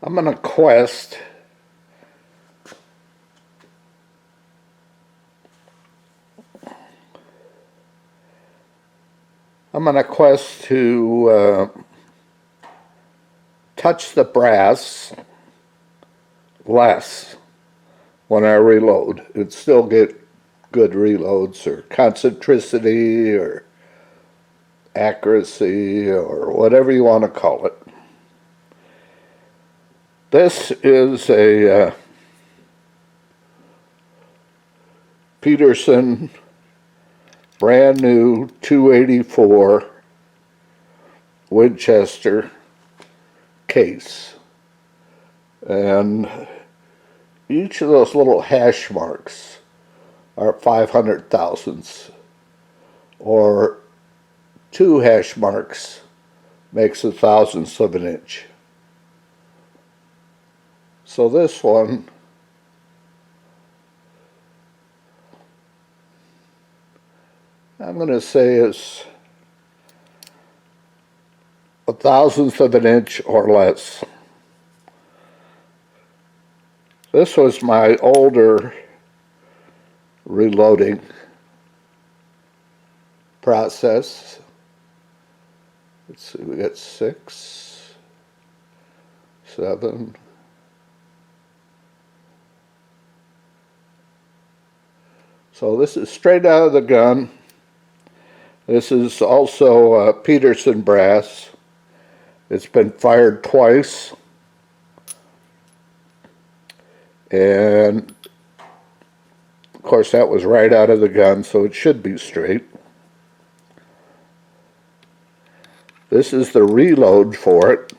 I'm on a quest to touch the brass less when I reload. It'd still get good reloads or concentricity or accuracy or whatever you want to call it. This is a Peterson brand new 284 Winchester case, and each of those little hash marks are 500 thousandths, or 2 hash marks makes a thousandth of an inch. So this one I'm going to say is a thousandth of an inch or less. This was my older reloading process. Let's see, we got 6, 7. So this is straight out of the gun. This is also Peterson brass. It's been fired twice. And of course that was right out of the gun, so it should be straight. This is the reload for it.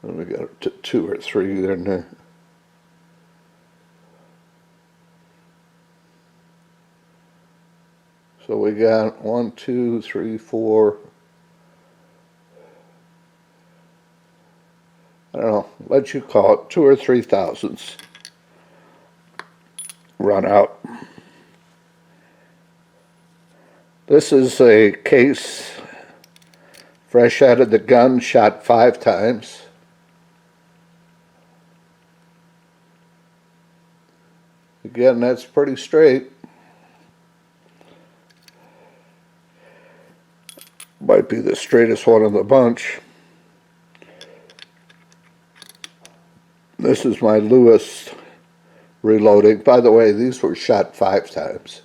And we got 2 or 3 in there. So we got 1, 2, 3, 4. I don't know, let you call it 2 or 3 thousandths run out. This is a case fresh out of the gun, shot 5 times. Again, that's pretty straight. Might be the straightest one of the bunch. This is my Lewis reloading. By the way, these were shot 5 times.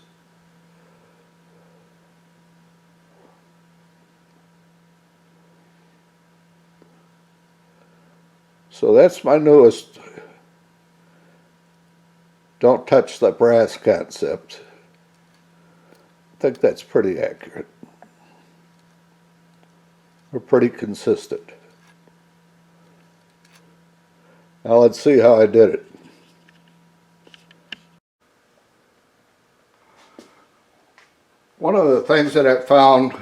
So that's my newest don't touch the brass concept. I think that's pretty accurate. We're pretty consistent. Now let's see how I did it. One of the things that I found,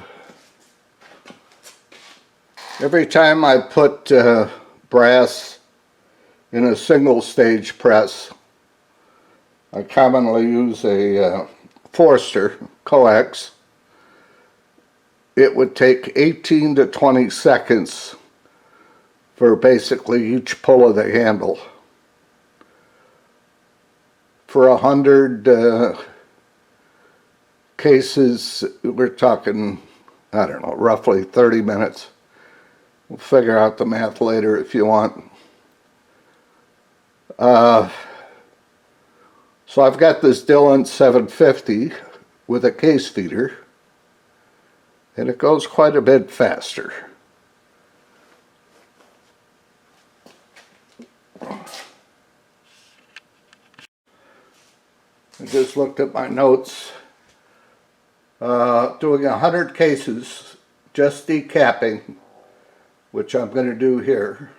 every time I put brass in a single stage press, I commonly use a Forster coax. It would take 18 to 20 seconds for basically each pull of the handle. For 100 cases, we're talking, I don't know, roughly 30 minutes. We'll figure out the math later if you want. So I've got this Dillon 750 with a case feeder, and it goes quite a bit faster. I just looked at my notes. Doing 100 cases, just decapping, which I'm going to do here.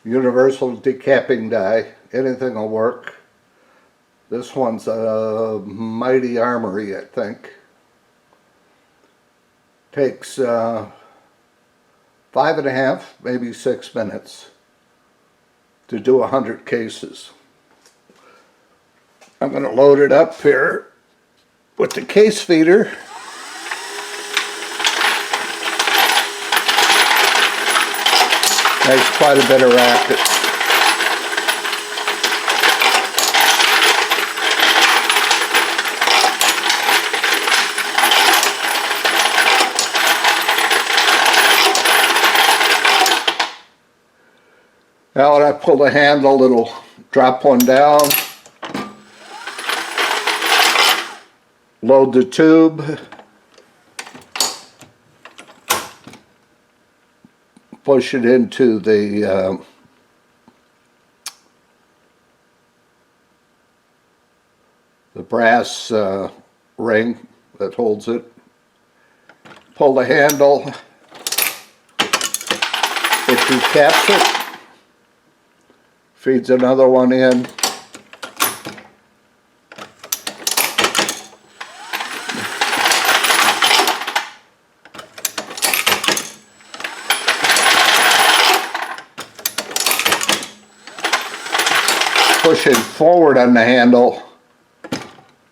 Universal decapping die, anything will work. This one's a Mighty Armory, I think. Takes 5.5, maybe 6 minutes to do 100 cases. I'm going to load it up here with the case feeder. Makes quite a bit of racket. Now when I pull the handle, it'll drop one down, load the tube, push it into the brass ring that holds it, pull the handle, it decaps it, feeds another one in, pushing forward on the handle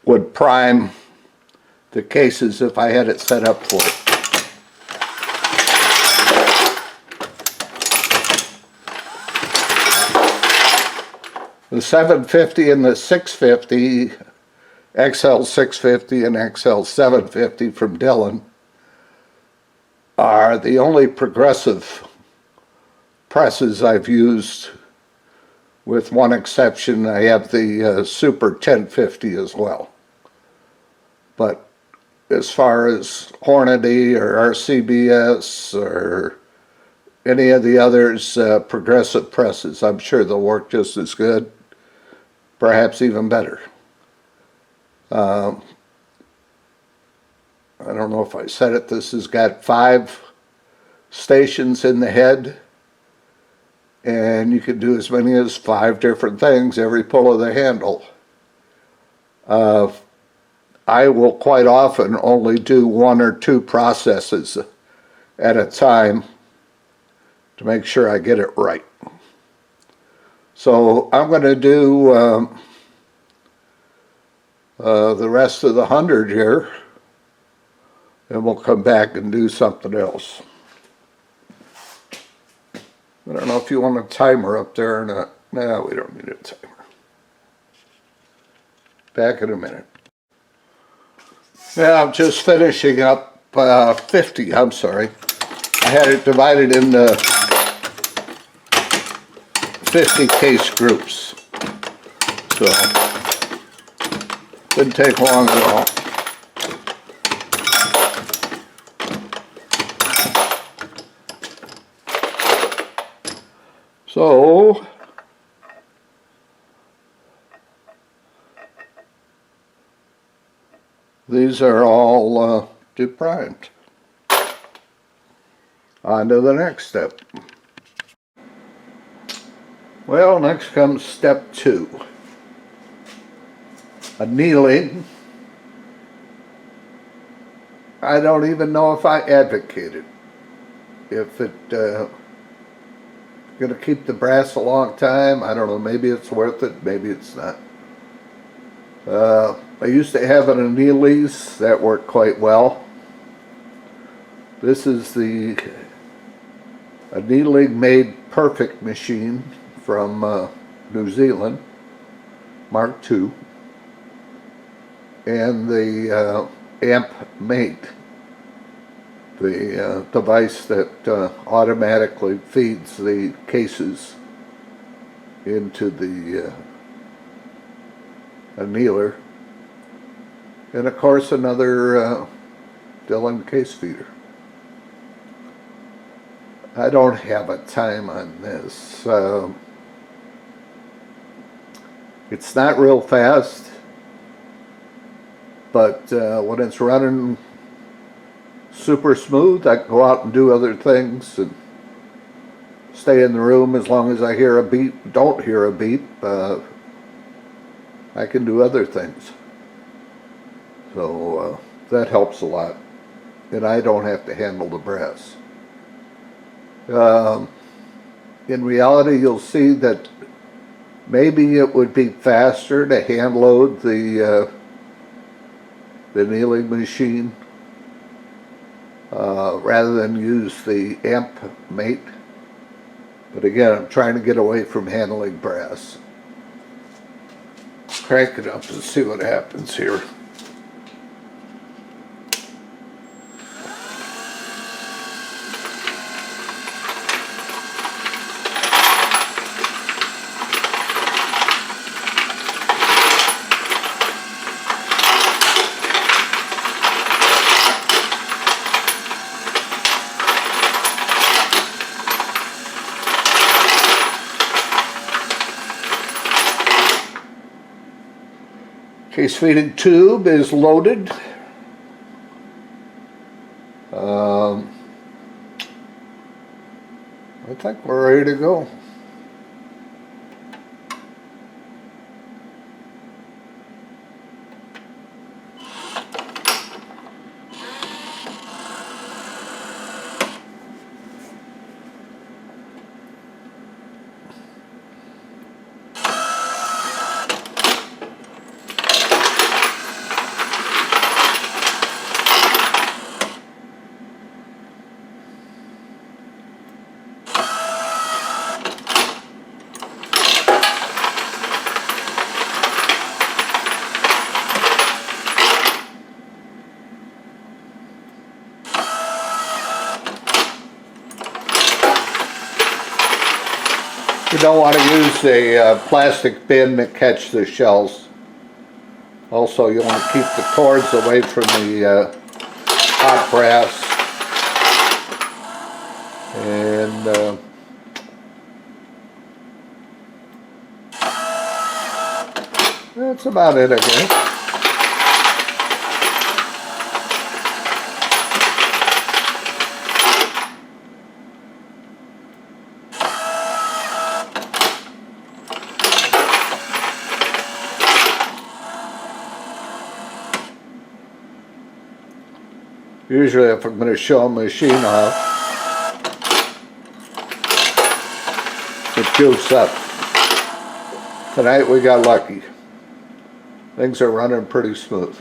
would prime the cases if I had it set up for it. The 750 and the 650, XL 650 and XL 750 from Dillon, are the only progressive presses I've used, with one exception. I have the Super 1050 as well. But as far as Hornady or RCBS or any of the others, progressive presses, I'm sure they'll work just as good, perhaps even better. I don't know if I said it, this has got 5 stations in the head, and you can do as many as 5 different things every pull of the handle. I will quite often only do 1 or 2 processes at a time to make sure I get it right. So I'm going to do the rest of the 100 here, and we'll come back and do something else. I don't know if you want a timer up there or not. No, we don't need a timer. Back in a minute. Yeah, I'm just finishing up 50, I'm sorry. I had it divided into 50 case groups. So, didn't take long at all. So, these are all deprimed. On to the next step. Well, next comes step 2. Annealing. I don't even know if I advocate it. If it going to keep the brass a long time, I don't know, maybe it's worth it, maybe it's not. I used to have an Annealy's that worked quite well. This is the Annealing Made Perfect machine from New Zealand, Mark II, and the Amp Mate, the device that automatically feeds the cases into the annealer, and of course another Dillon case feeder. I don't have a time on this. It's not real fast, but when it's running super smooth, I can go out and do other things and stay in the room as long as I hear a beep, don't hear a beep. I can do other things. So that helps a lot. And I don't have to handle the brass. In reality, you'll see that maybe it would be faster to hand load the annealing machine rather than use the Amp Mate. But again, I'm trying to get away from handling brass. Crank it up and see what happens here. Case feeding tube is loaded. I think we're ready to go. You don't want to use a plastic bin that catch the shells. Also, you want to keep the cords away from the hot brass. And that's about it, I guess. Usually if I'm going to show a machine off, it goofs up. Tonight we got lucky. Things are running pretty smooth.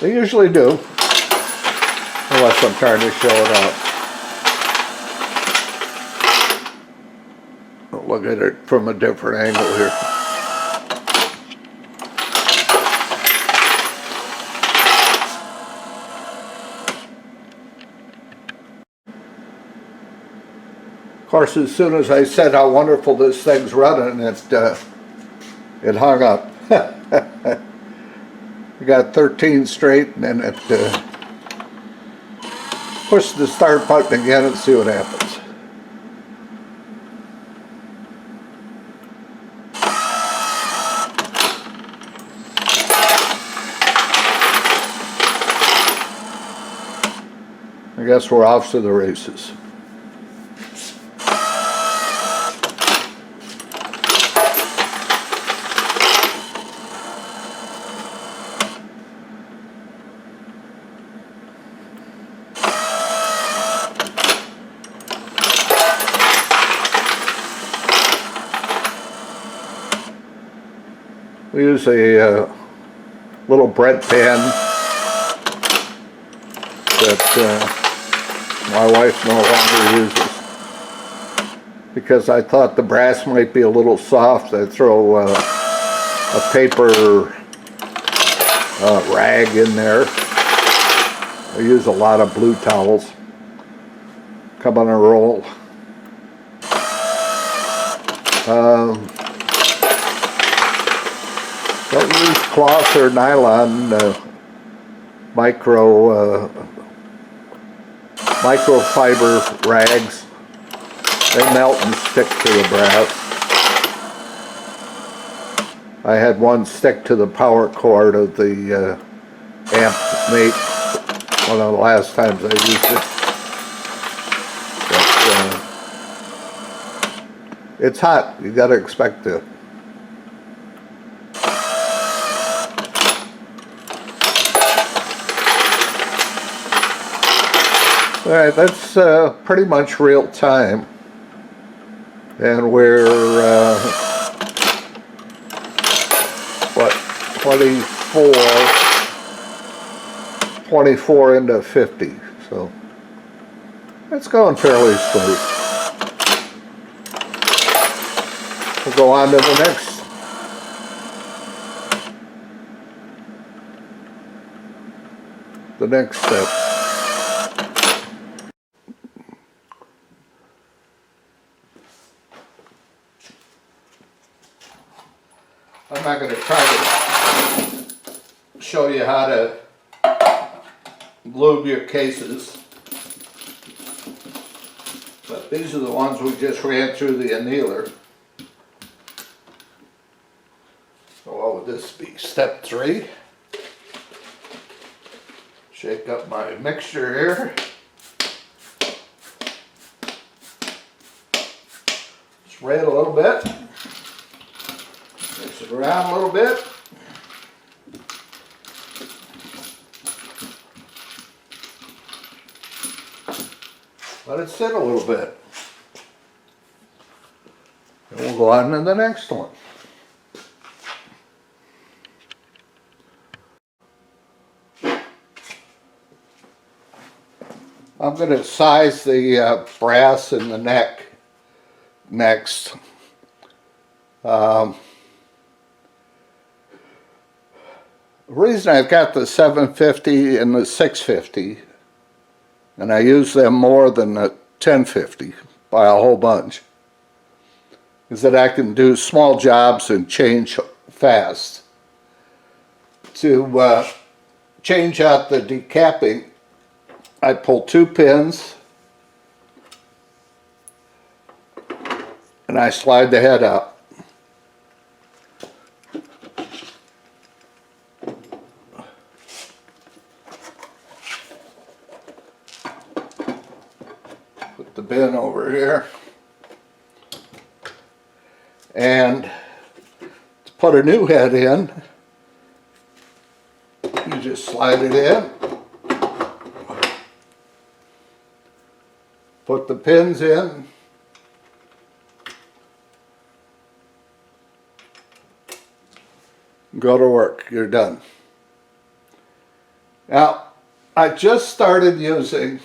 They usually do, unless I'm trying to show it off. I'll look at it from a different angle here. Of course, as soon as I said how wonderful this thing's running, it hung up. We got 13 straight, and then it push the start button again and see what happens. I guess we're off to the races. We use a little bread pan that my wife no longer uses because I thought the brass might be a little soft. I throw a paper rag in there. I use a lot of blue towels. Come on a roll. Don't use cloth or nylon microfiber rags. They melt and stick to the brass. I had one stick to the power cord of the amp mate one of the last times I used it. But, it's hot. You got to expect it. All right, that's pretty much real time, and we're what, 24 into 50. So It's going fairly smooth. We'll go on to the next step. I'm not going to try to show you how to lube your cases, but these are the ones we just ran through the annealer. So what would this be? Step 3. Shake up my mixture here. Spray it a little bit. Mix it around a little bit. Let it sit a little bit. And we'll go on to the next one. I'm going to size the brass in the neck next. The reason I've got the 750 and the 650, and I use them more than the 1050 by a whole bunch, is that I can do small jobs and change fast. To change out the decapping, I pull 2 pins and I slide the head out. Put the bin over here, and to put a new head in, you just slide it in, put the pins in, go to work, you're done. Now, I just started using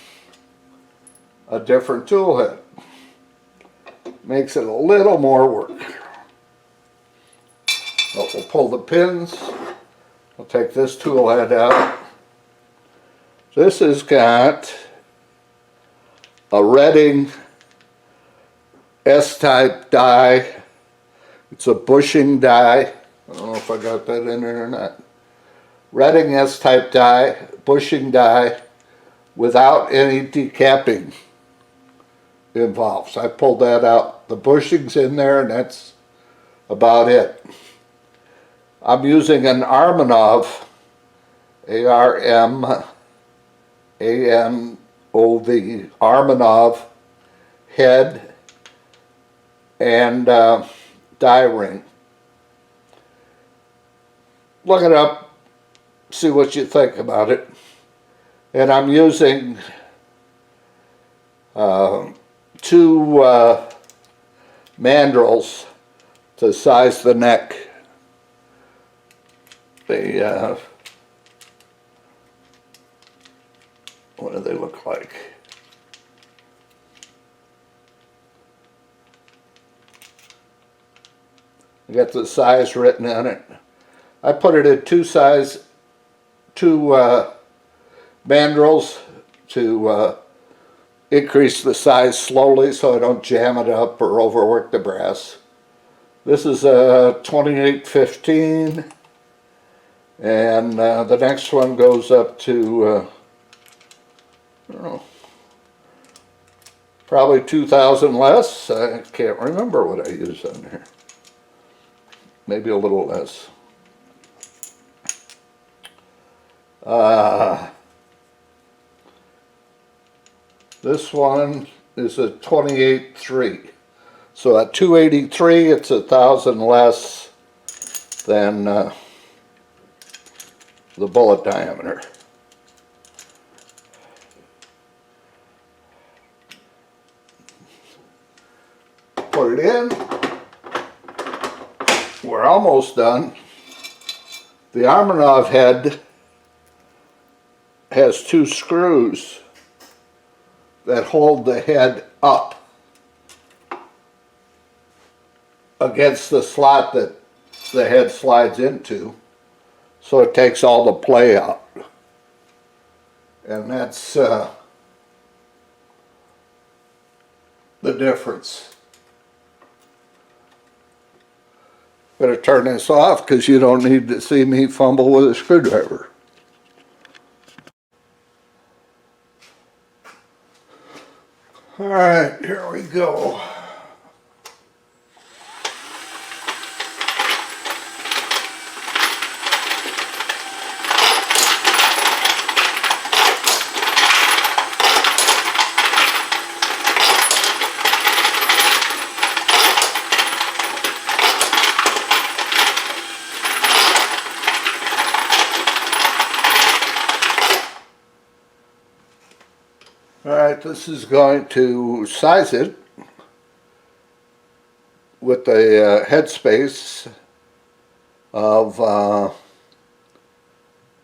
a different tool head. Makes it a little more work. But we'll pull the pins. We'll take this tool head out. This has got a Redding S-type die. It's a bushing die. I don't know if I got that in there or not. Redding S-type die, bushing die, without any decapping involved. So I pulled that out. The bushing's in there, and that's about it. I'm using an Armanov, A-R-M-A-N-O-V, Armanov head and die ring. Look it up, see what you think about it. And I'm using 2 mandrels to size the neck. They, what do they look like? I got the size written on it. I put it in 2 mandrels to increase the size slowly so I don't jam it up or overwork the brass. This is a 2815, and the next one goes up to I don't know, probably 2,000 less. I can't remember what I used on there. Maybe a little less. This one is a 28.3. So at 283, it's 1,000 less than the bullet diameter. Put it in. We're almost done. The Armanov head has 2 screws that hold the head up against the slot that the head slides into, so it takes all the play out. And that's the difference. Better turn this off because you don't need to see me fumble with a screwdriver. All right, here we go. All right, this is going to size it with a headspace of, what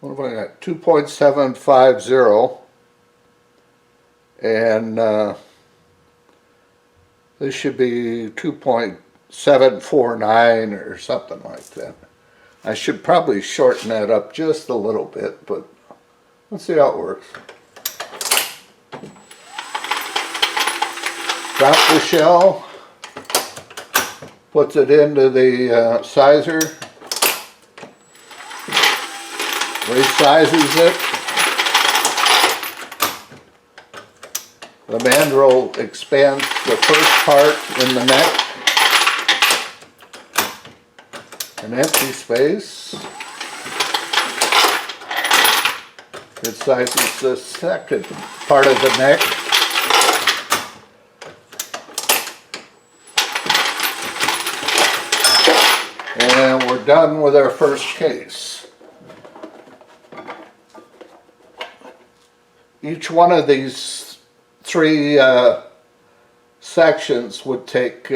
have I got, 2.750, and this should be 2.749 or something like that. I should probably shorten that up just a little bit, but let's see how it works. Drop the shell, puts it into the sizer, resizes it. The mandrel expands the first part in the neck, an empty space. It sizes the second part of the neck. And we're done with our first case. Each one of these three sections would take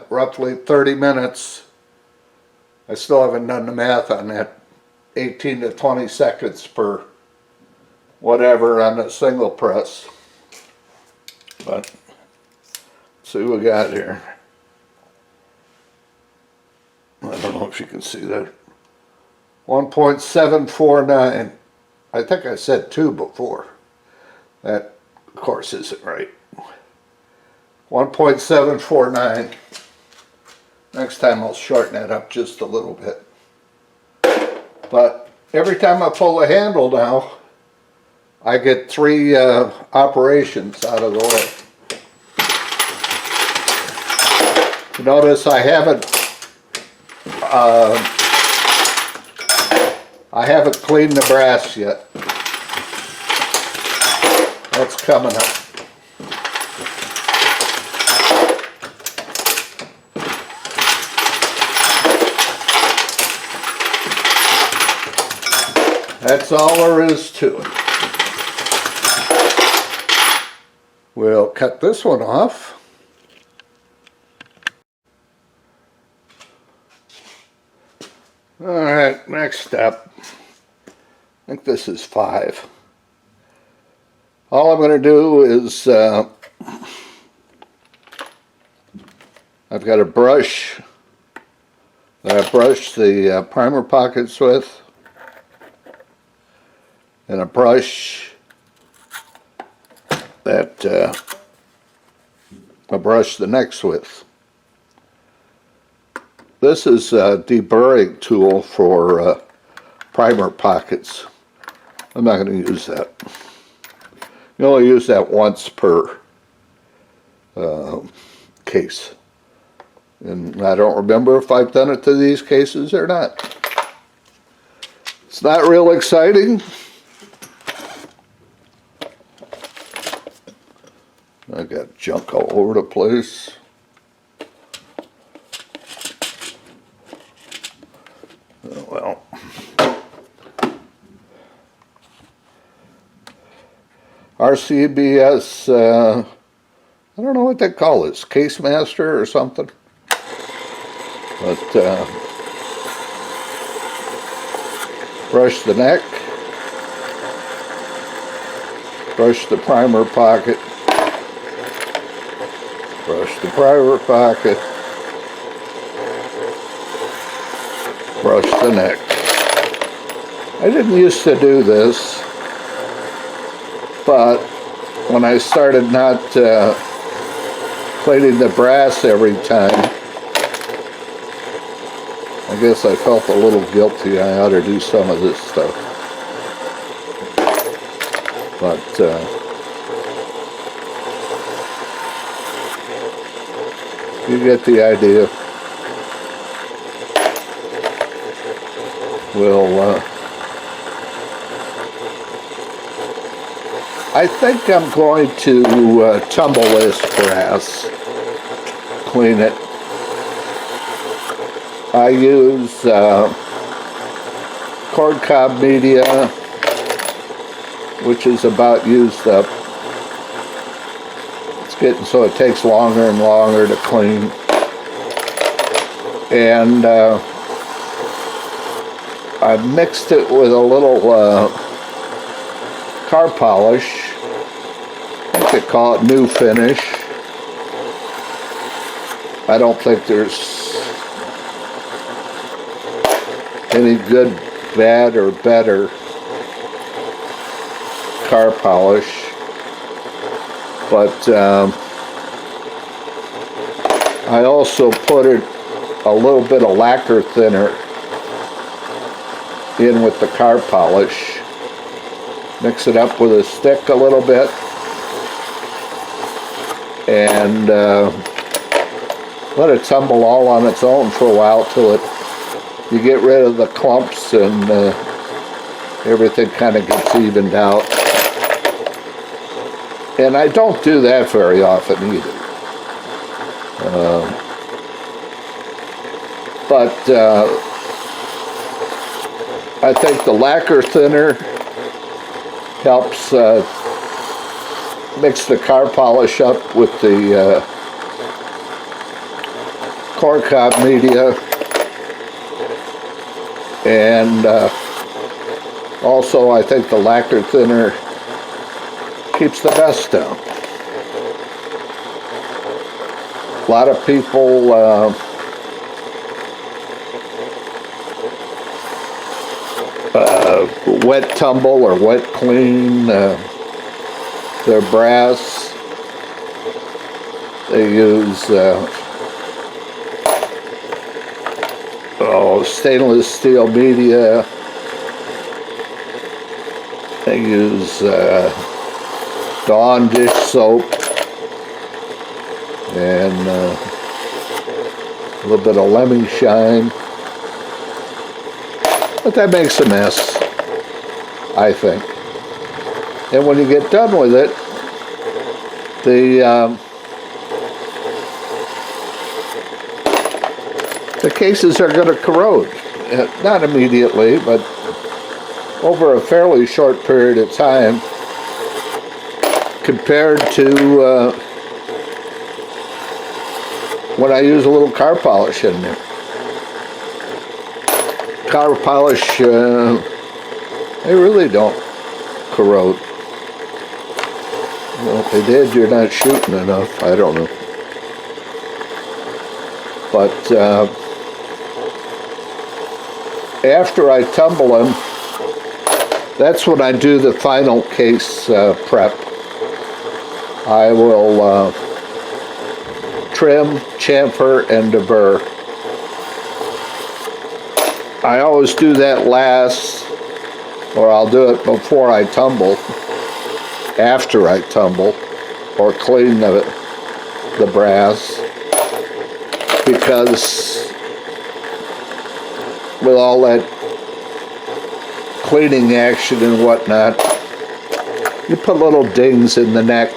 roughly 30 minutes. I still haven't done the math on that. 18 to 20 seconds per whatever on a single press. But let's see what we got here. I don't know if you can see that. 1.749. I think I said 2 before. That, of course, isn't right. 1.749. Next time I'll shorten that up just a little bit. But every time I pull the handle now, I get 3 operations out of the way. You notice I haven't cleaned the brass yet. That's coming up. That's all there is to it. We'll cut this one off. All right, next step. I think this is 5. All I'm going to do is I've got a brush that I brush the primer pockets with, and a brush that I brush the necks with. This is a deburring tool for primer pockets. I'm not going to use that. You only use that once per case. And I don't remember if I've done it to these cases or not. It's not real exciting. I got junk all over the place. Oh, well. RCBS, I don't know what they call this, Case Master or something. But brush the neck, brush the primer pocket, Brush the primer pocket. Brush the neck. I didn't used to do this, but when I started not cleaning the brass every time, I guess I felt a little guilty. I ought to do some of this stuff. But you get the idea. I think I'm going to tumble this brass, clean it. I use corncob media, which is about used up. It's getting so it takes longer and longer to clean. And I mixed it with a little car polish. I think they call it New Finish. I don't think there's any good, bad, or better car polish, but I also put a little bit of lacquer thinner in with the car polish. Mix it up with a stick a little bit, and let it tumble all on its own for a while till you get rid of the clumps and everything kind of gets evened out. And I don't do that very often either. But I think the lacquer thinner helps mix the car polish up with the corncob media, and also I think the lacquer thinner keeps the dust down. A lot of people wet tumble or wet clean their brass. They use stainless steel media. They use Dawn dish soap and a little bit of lemon shine. But that makes a mess, I think. And when you get done with it, the cases are going to corrode. Not immediately, but over a fairly short period of time, compared to when I use a little car polish in there. Car polish, they really don't corrode. Well, if they did, you're not shooting enough. I don't know. But after I tumble them, that's when I do the final case prep. I will trim, chamfer, and deburr. I always do that last, or I'll do it before I tumble, after I tumble, or clean the brass, because with all that cleaning action and whatnot, you put little dings in the neck,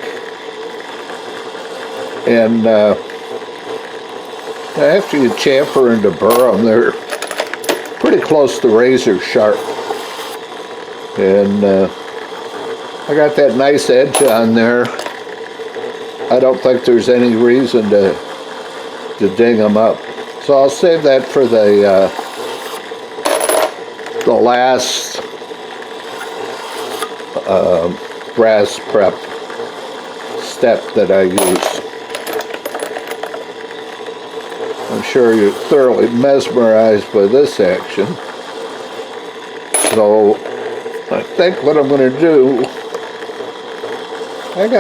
and after you chamfer and deburr them, they're pretty close to razor sharp. And I got that nice edge on there. I don't think there's any reason to ding them up. So I'll save that for the last brass prep step that I use. sure you're thoroughly mesmerized by this action. So I think what I'm going to do, I've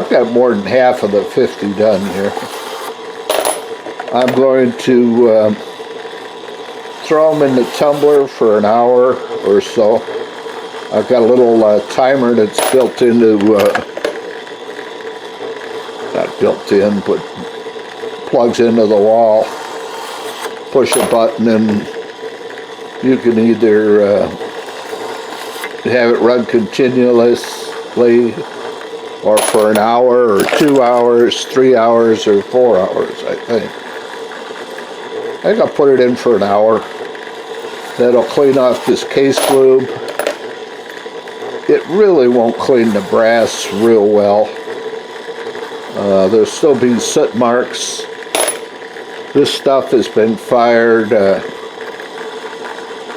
got more than half of the 50 done here. I'm going to throw them in the tumbler for an hour or so. I've got a little timer that's built into, not built in, but plugs into the wall. Push a button and you can either have it run continuously or for an hour or 2 hours, 3 hours or 4 hours, I think. I think I'll put it in for an hour. That'll clean off this case lube. It really won't clean the brass real well. There'll still be soot marks. This stuff has been fired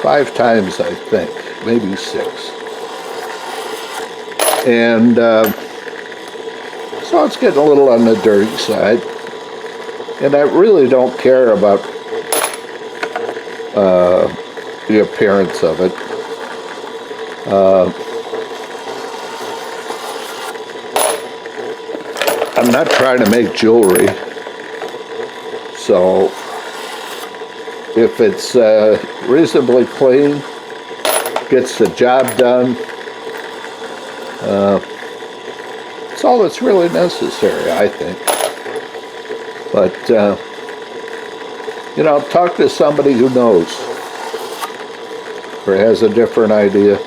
5 times, I think, maybe 6. And so it's getting a little on the dirty side. And I really don't care about the appearance of it. I'm not trying to make jewelry, so if it's reasonably clean, gets the job done, it's all that's really necessary, I think. But you know, talk to somebody who knows or has a different idea.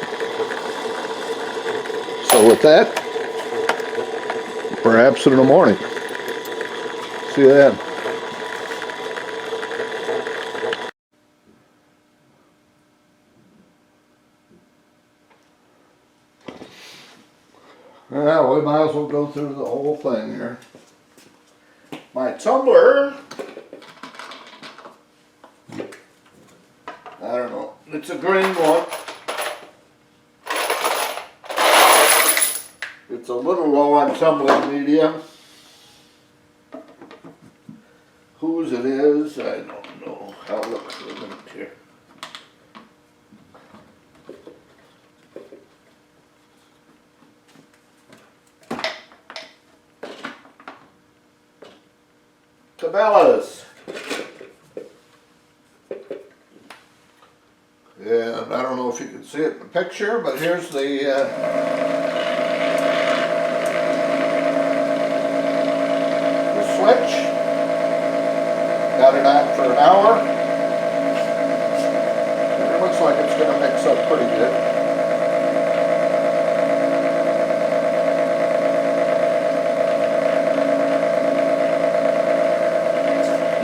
So with that, perhaps in the morning. See you then. Well, we might as well go through the whole thing here. My tumbler, I don't know, it's a green one. It's a little low on tumbling media. Whose it is, I don't know. I'll look for a minute here. Cabela's. And I don't know if you can see it in the picture, but here's the switch. Got it on for an hour. And it looks like it's going to mix up pretty good.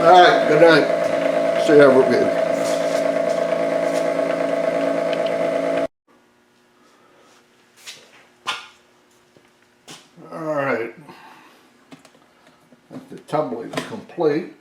Alright, good night. See you everybody. Alright. The tumbling is complete.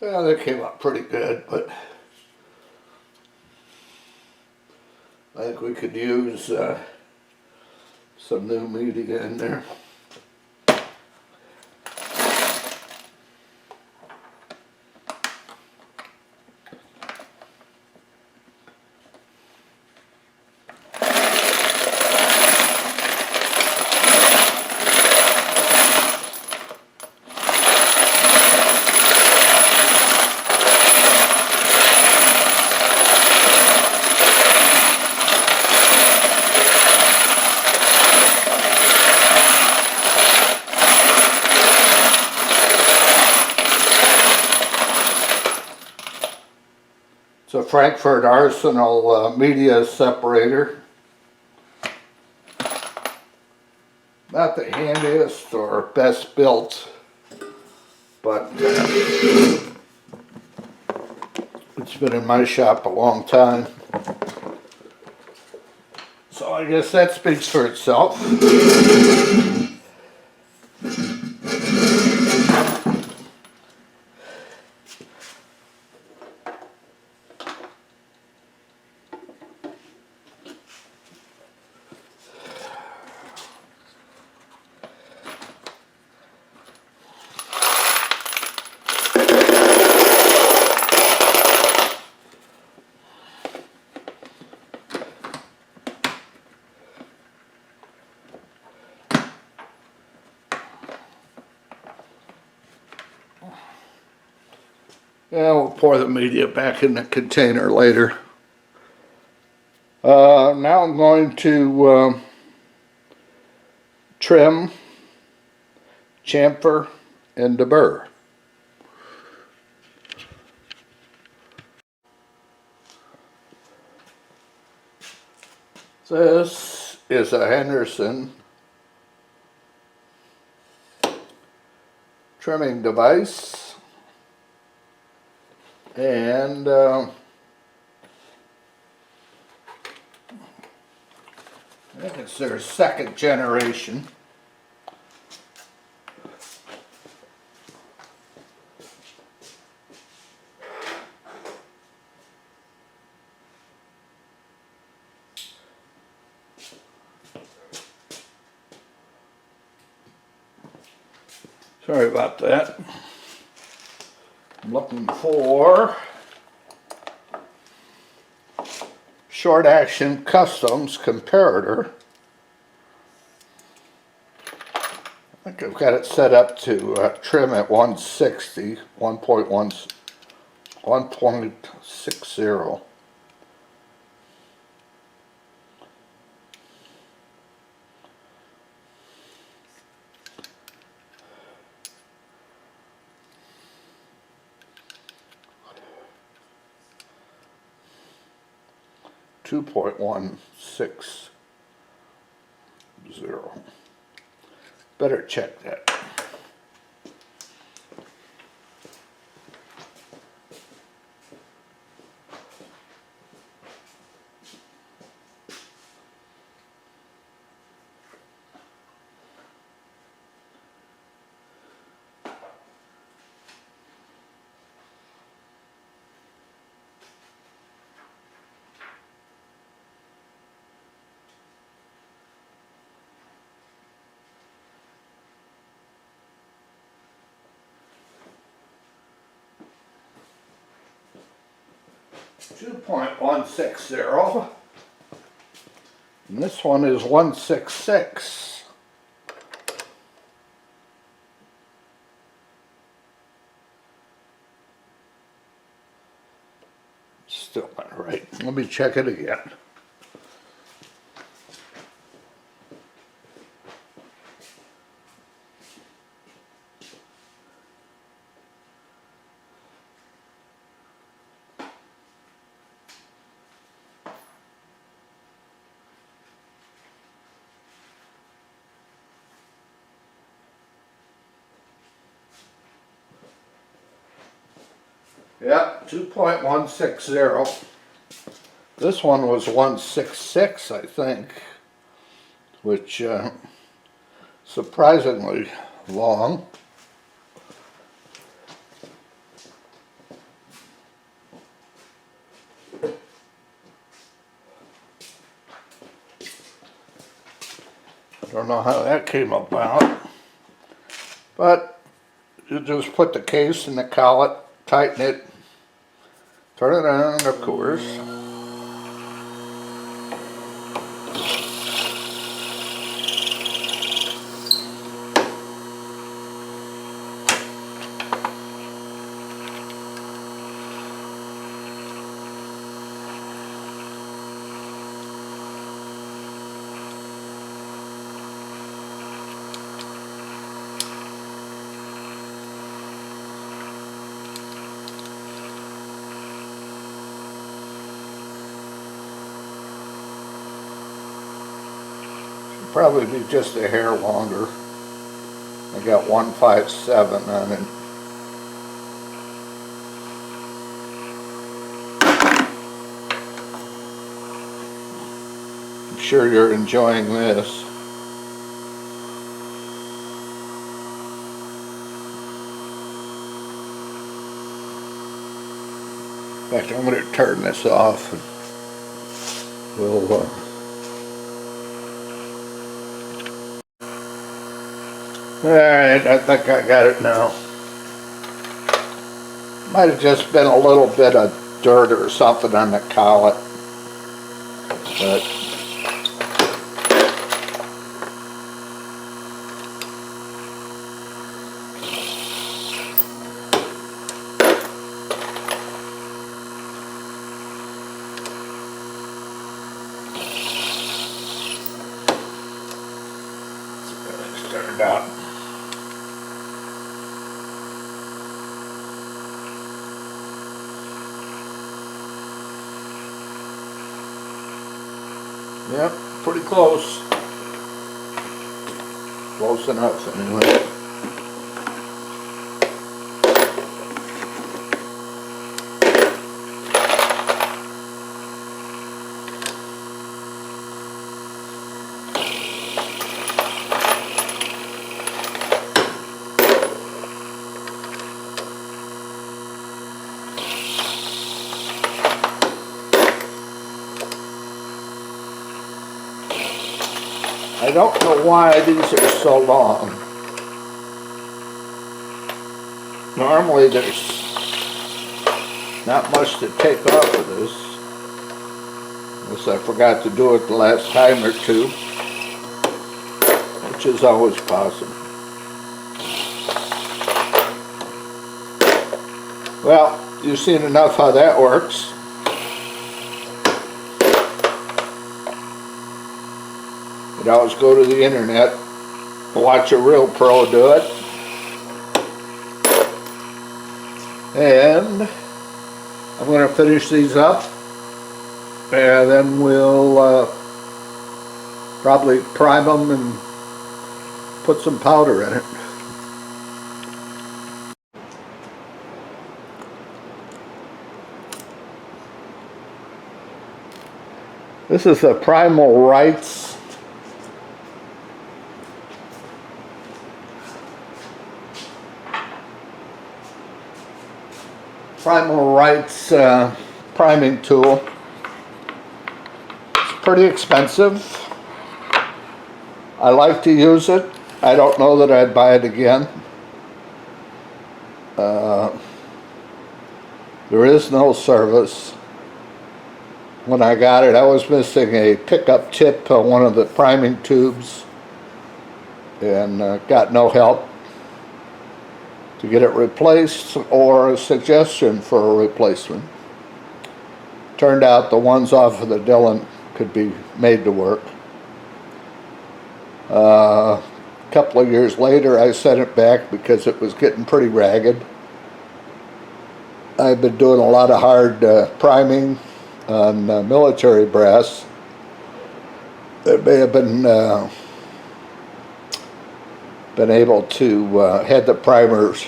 Yeah, that came out pretty good, but I think we could use some new media in there. It's a Frankford Arsenal media separator. Not the handiest or best built, but it's been in my shop a long time. So I guess that speaks for itself. Yeah, we'll pour the media back in the container later. Now I'm going to trim, chamfer, and deburr. This is a Henderson trimming device, and I think it's their second generation. Sorry about that. I'm looking for Short Action Customs Comparator. I think I've got it set up to trim at 160, 1.60. 2.160. Better check that. .160, and this one is 166. Still not right. Let me check it again. Yep, 2.160. This one was 166, I think, which surprisingly long. Don't know how that came about, but you just put the case in the collet, tighten it, turn it on, of course. Probably be just a hair longer. I got 157 on it. I'm sure you're enjoying this. In fact, I'm going to turn this off and we'll alright, I think I got it now. Might have just been a little bit of dirt or something on the collet, but it's turned out. Yep, pretty close. Close enough anyway. I don't know why these are so long. Normally there's not much to take off of this. Unless I forgot to do it the last time or two, which is always possible. Well, you've seen enough how that works. You'd always go to the internet, watch a real pro do it, and I'm going to finish these up, and then we'll probably prime them and put some powder in it. This is a Primal Rights priming tool. It's pretty expensive. I like to use it. I don't know that I'd buy it again. There is no service. When I got it, I was missing a pickup tip on one of the priming tubes and got no help to get it replaced or a suggestion for a replacement. Turned out the ones off of the Dillon could be made to work. A couple of years later I sent it back because it was getting pretty ragged. I've been doing a lot of hard priming on military brass. It may have been able to had the primer's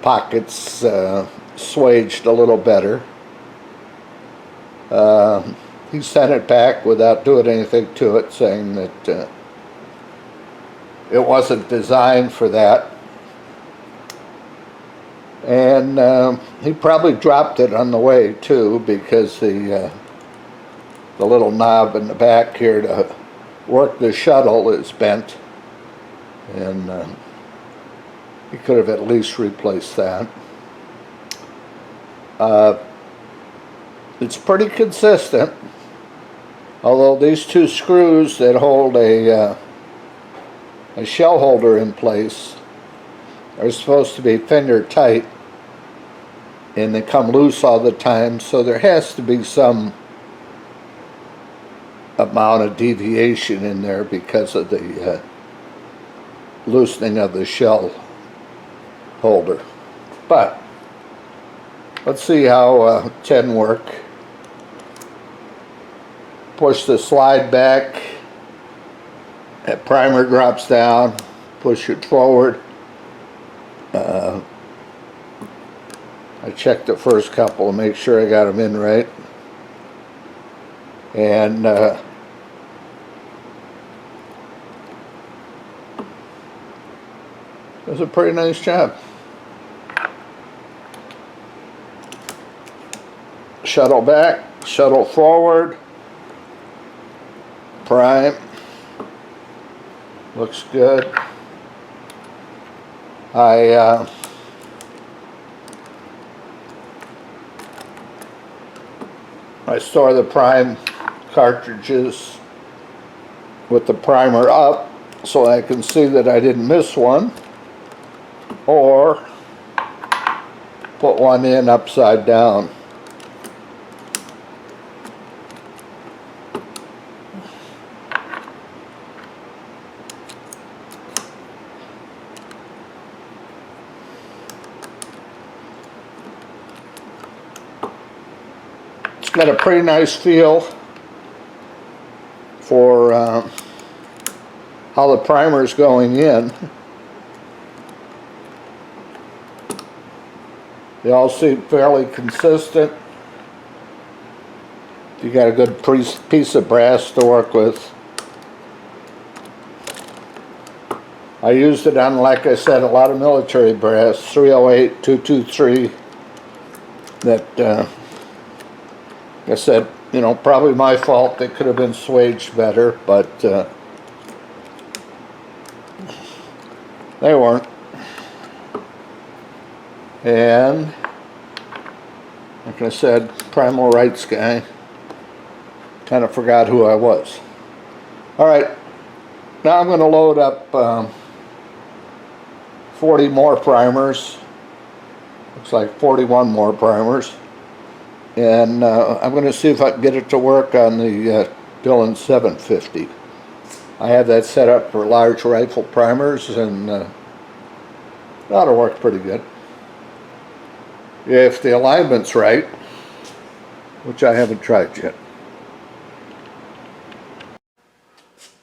pockets swaged a little better. He sent it back without doing anything to it, saying that it wasn't designed for that. And he probably dropped it on the way too, because the little knob in the back here to work the shuttle is bent, and he could have at least replaced that. It's pretty consistent, although these two screws that hold a shell holder in place are supposed to be finger tight, and they come loose all the time, so there has to be some amount of deviation in there because of the loosening of the shell holder. But let's see how 10 work. Push the slide back That primer drops down, push it forward. I checked the first couple to make sure I got them in right. And it was a pretty nice job. Shuttle back, shuttle forward, prime, looks good. I store the prime cartridges with the primer up so I can see that I didn't miss one, or put one in upside down. It's got a pretty nice feel for how the primer is going in. They all seem fairly consistent. You got a good piece of brass to work with. I used it on, like I said, a lot of military brass, 308, 223, that, like I said, you know, probably my fault. They could have been swaged better, but they weren't. And, like I said, Primal Rights guy, kind of forgot who I was. Alright, now I'm going to load up 40 more primers. Looks like 41 more primers. And I'm going to see if I can get it to work on the Dillon 750. I have that set up for large rifle primers, and it ought to work pretty good. If the alignment's right, which I haven't tried yet.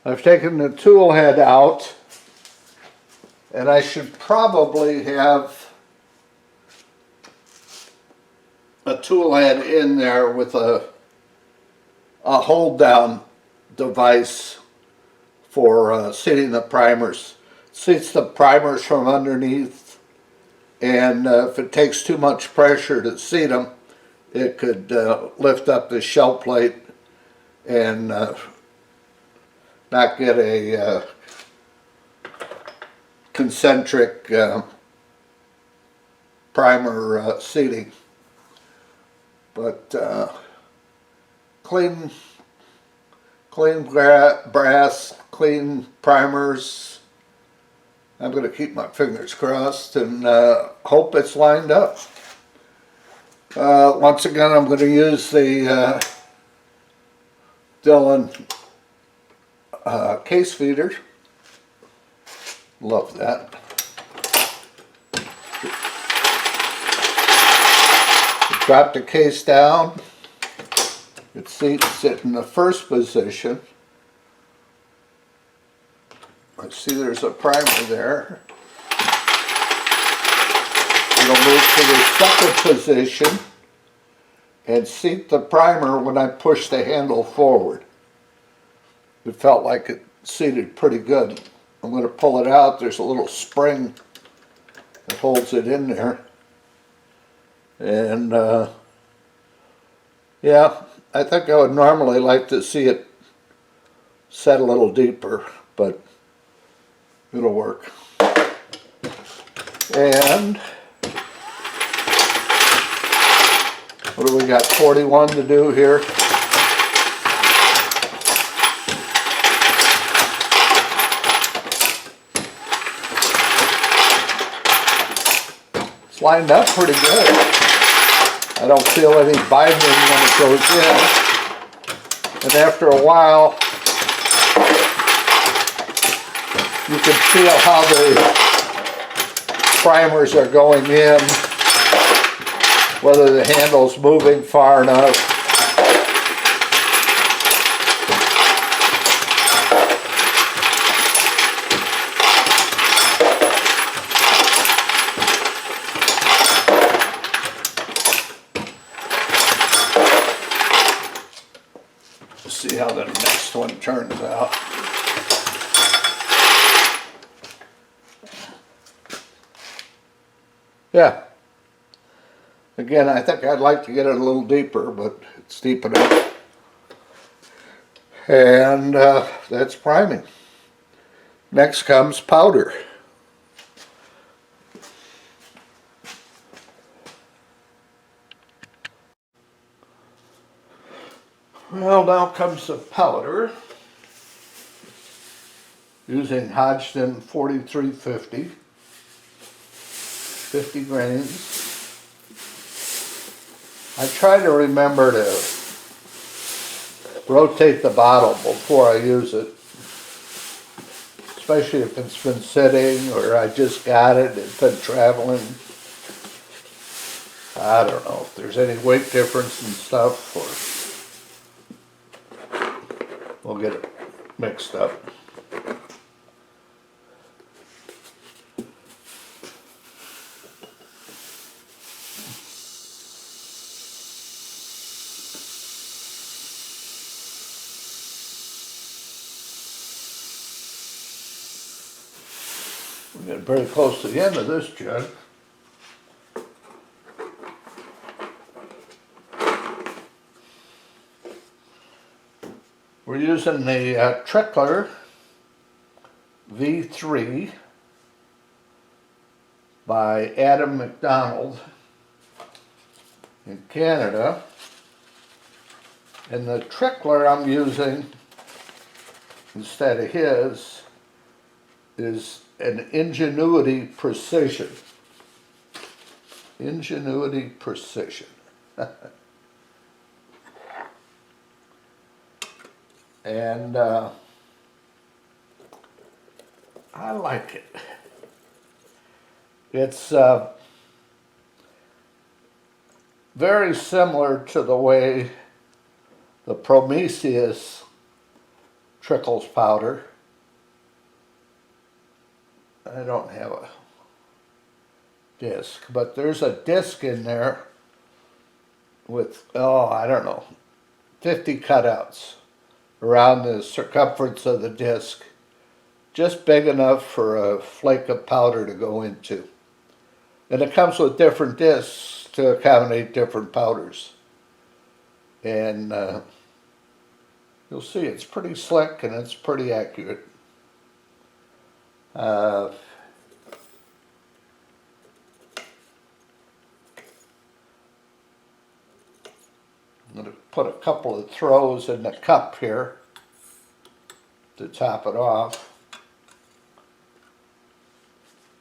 I've taken the tool head out, and I should probably have a tool head in there with a hold down device for seating the primers. Seats the primers from underneath, and if it takes too much pressure to seat them, it could lift up the shell plate and not get a concentric primer seating. But clean brass, clean primers. I'm going to keep my fingers crossed and hope it's lined up. Once again, I'm going to use the Dillon case feeder. Love that. Drop the case down. Its seats sit in the first position. I see there's a primer there. It'll move to the second position and seat the primer when I push the handle forward. It felt like it seated pretty good. I'm going to pull it out. There's a little spring that holds it in there. And yeah, I think I would normally like to see it set a little deeper, but it'll work. And what do we got? 41 to do here. It's lined up pretty good. I don't feel any binding when it goes in. And after a while, you can feel how the primers are going in, whether the handle's moving far enough. see how the next one turns out. Yeah. Again, I think I'd like to get it a little deeper, but it's deep enough. And that's priming. Next comes powder. Well, now comes the powder. Using Hodgdon 4350, 50 grains. I try to remember to rotate the bottle before I use it, especially if it's been sitting or I just got it, it's been traveling. I don't know if there's any weight difference and stuff, or we'll get it mixed up. We're getting very close to the end of this jug. We're using the Trickler V3 by Adam McDonald in Canada. And the Trickler I'm using instead of his is an Ingenuity Precision. Ingenuity Precision. And I like it. It's very similar to the way the Prometheus trickles powder. I don't have a disc, but there's a disc in there with, oh, I don't know, 50 cutouts around the circumference of the disc, just big enough for a flake of powder to go into. And it comes with different discs to accommodate different powders. And you'll see it's pretty slick and it's pretty accurate. I'm going to put a couple of throws in the cup here to top it off.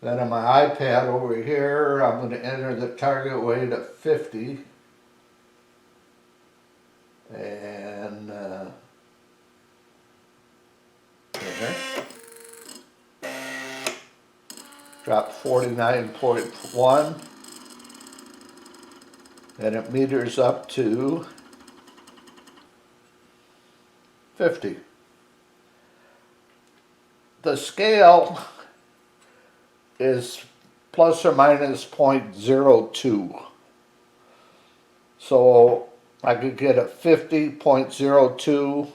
Then on my iPad over here, I'm going to enter the target weight at 50. And there. Drop 49.1. And it meters up to 50. The scale is plus or minus 0.02. So I could get a 50.02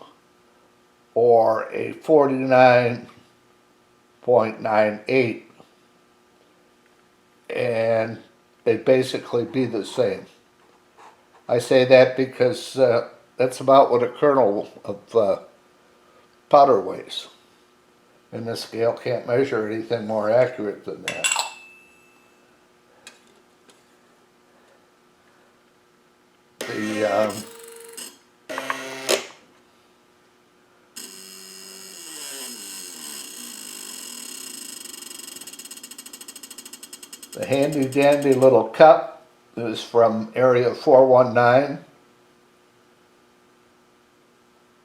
or a 49.98. And they'd basically be the same. I say that because that's about what a kernel of powder weighs. And the scale can't measure anything more accurate than that. The handy dandy little cup is from Area 419.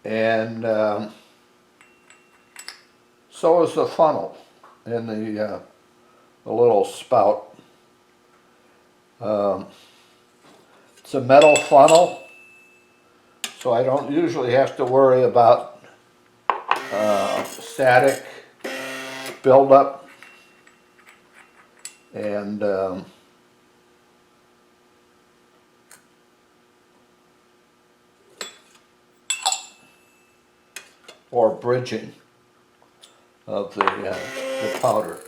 And so is the funnel in the little spout. It's a metal funnel, so I don't usually have to worry about static buildup. And or bridging of the powder.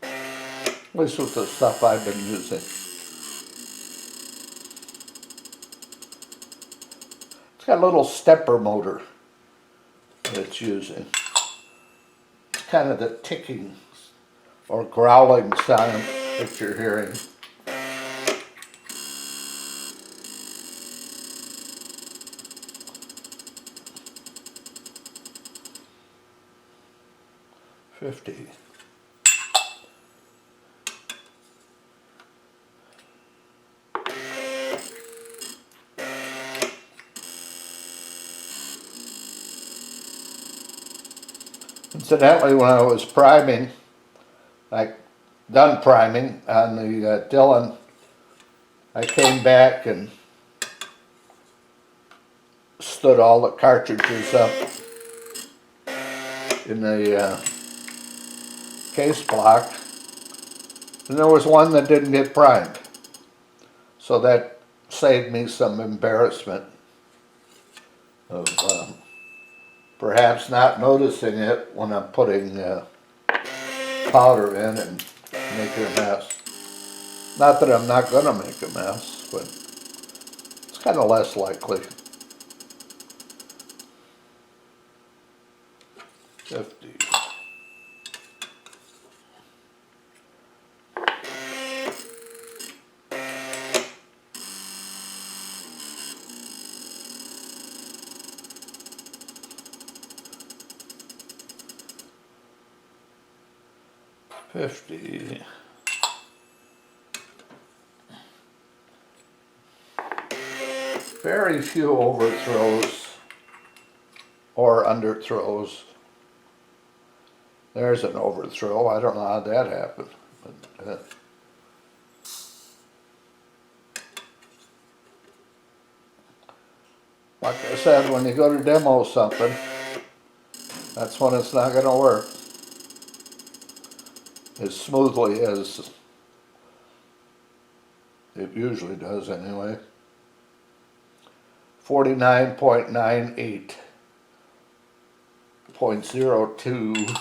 At least with the stuff I've been using. It's got a little stepper motor that it's using. It's kind of the ticking or growling sound that you're hearing. $50. Incidentally, when I was priming, done priming on the Dillon, I came back and stood all the cartridges up in the case block, and there was one that didn't get primed. So that saved me some embarrassment of perhaps not noticing it when I'm putting powder in and making a mess. Not that I'm not going to make a mess, but it's kind of less likely. 50. $50. Very few overthrows or underthrows. There's an overthrow. I don't know how that happened. But, like I said, when you go to demo something, that's when it's not going to work as smoothly as it usually does anyway. 49.98, 0.02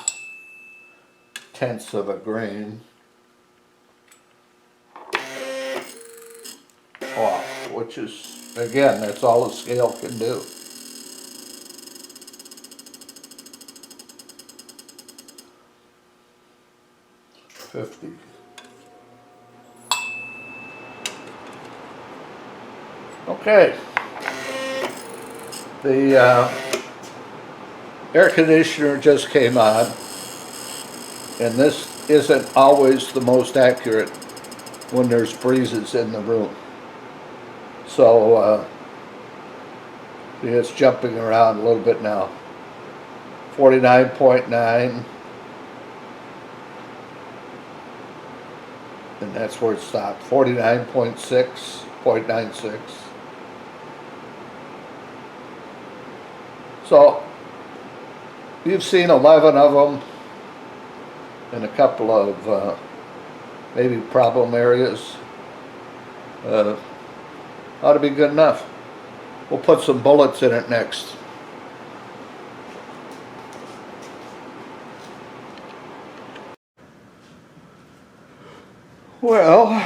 tenths of a grain off, which is, again, that's all the scale can do. $50. Okay. The air conditioner just came on, and this isn't always the most accurate when there's breezes in the room. So it's jumping around a little bit now. 49.9, and that's where it stopped. 49.6, 0.96. So you've seen 11 of them in a couple of maybe problem areas. Ought to be good enough. We'll put some bullets in it next. Well,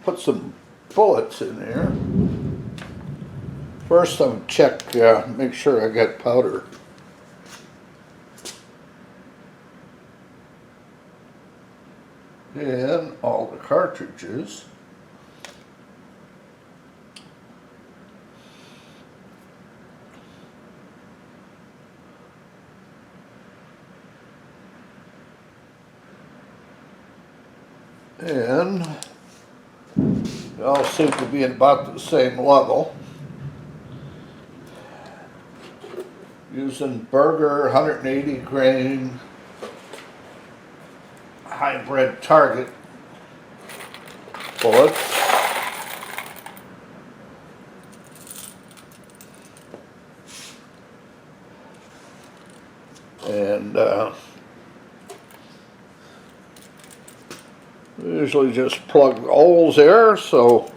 put some bullets in there. First I'm going to check, make sure I got powder. And all the cartridges. And they all seem to be at about the same level. Using Berger 180 grain hybrid target bullets. And usually just plug the holes there, so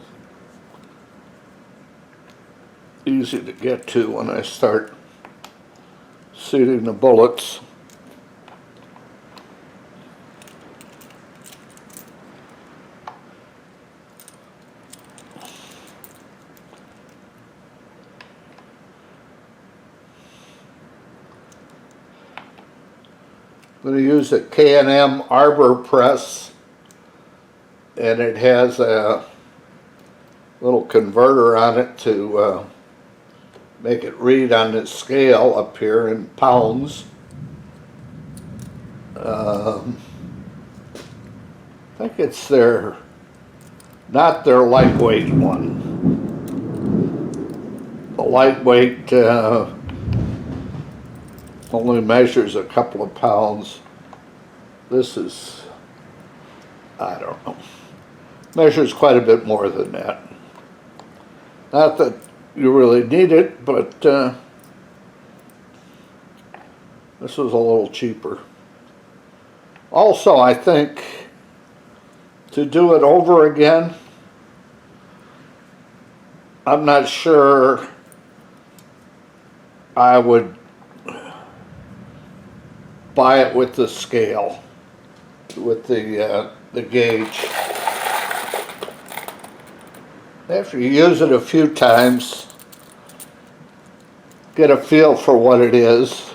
easy to get to when I start seating the bullets. I'm going to use a K&M Arbor press, and it has a little converter on it to make it read on the scale up here in pounds. I think it's not their lightweight one. The lightweight only measures a couple of pounds. This is, I don't know, measures quite a bit more than that. Not that you really need it, but this was a little cheaper. Also, I think to do it over again, I'm not sure I would buy it with the scale, with the gauge. After you use it a few times, get a feel for what it is,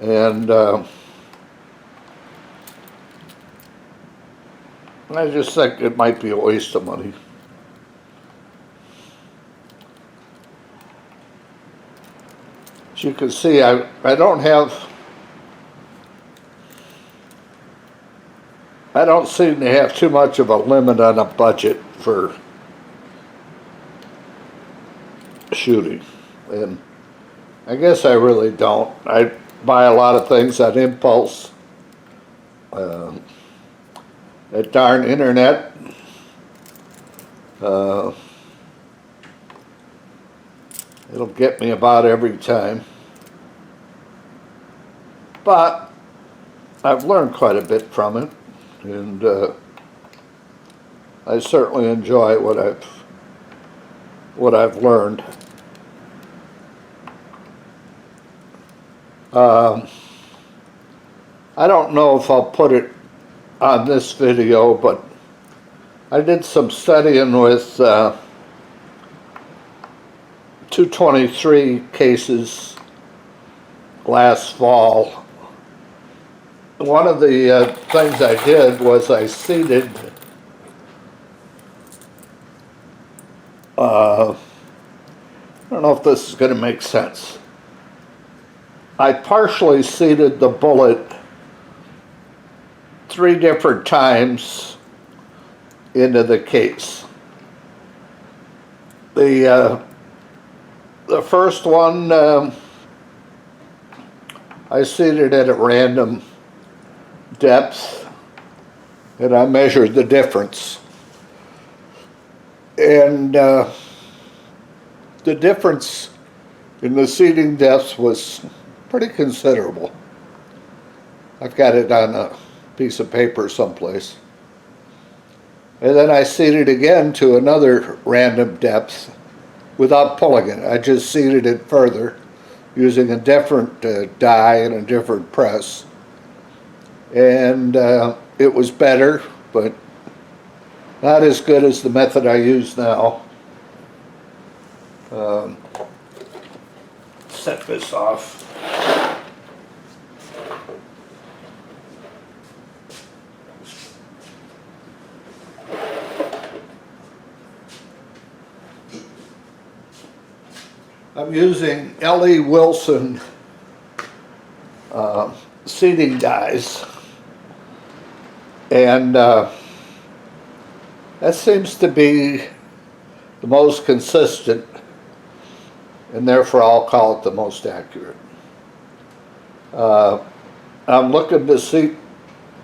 and I just think it might be a waste of money. As you can see, I don't seem to have too much of a limit on a budget for shooting, and I guess I really don't. I buy a lot of things on impulse. That darn internet. It'll get me about every time. But I've learned quite a bit from it, and I certainly enjoy what I've learned. I don't know if I'll put it on this video, but I did some studying with 223 cases last fall. One of the things I did was I seeded I don't know if this is going to make sense. I partially seeded the bullet 3 different times into the case. The first one I seeded at a random depth, and I measured the difference. And the difference in the seeding depths was pretty considerable. I've got it on a piece of paper someplace. And then I seeded again to another random depth without pulling it. I just seeded it further using a different die and a different press. And it was better, but not as good as the method I use now. Set this off. I'm using L.E. Wilson seeding dies, and that seems to be the most consistent, and therefore I'll call it the most accurate. I'm looking to see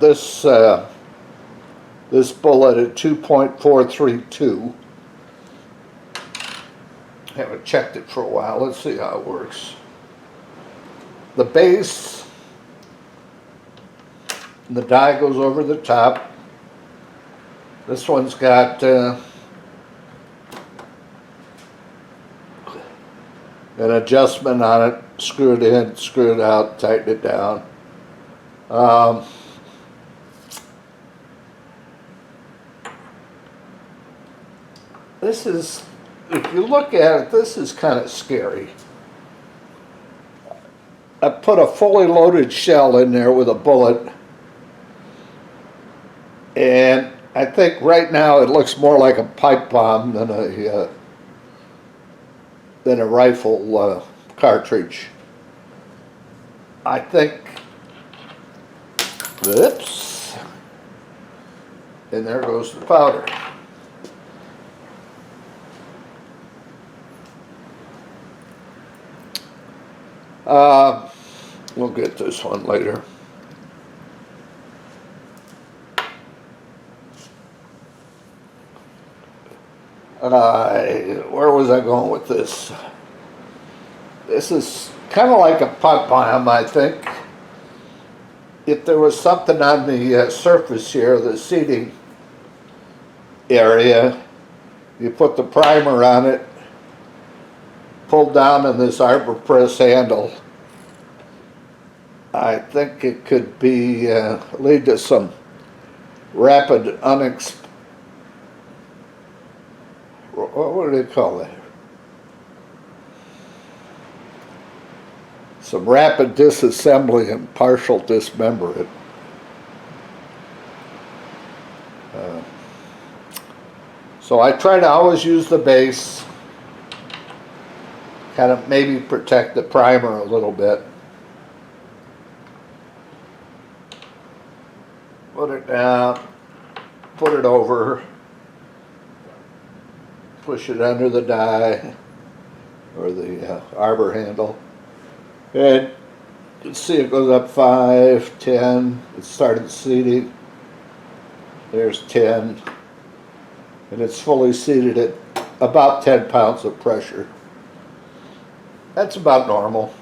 this this bullet at 2.432. Haven't checked it for a while. Let's see how it works. The base, the die goes over the top. This one's got an adjustment on it screw it in, screw it out, tighten it down. Um, this is, if you look at it, this is kind of scary. I put a fully loaded shell in there with a bullet, and I think right now it looks more like a pipe bomb than a rifle cartridge. I think, oops, and there goes the powder. We'll get this one later. Where was I going with this? This is kind of like a pipe bomb, I think. If there was something on the surface here, the seating area, you put the primer on it, pull down on this arbor press handle. I think it could be lead to some rapid what do they call that? Some rapid disassembly and partial dismemberment. So I try to always use the base, kind of maybe protect the primer a little bit. Put it down, put it over, push it under the die or the arbor handle, and you can see it goes up 5, 10, it started seating, there's 10, and it's fully seated at about 10 pounds of pressure. That's about normal.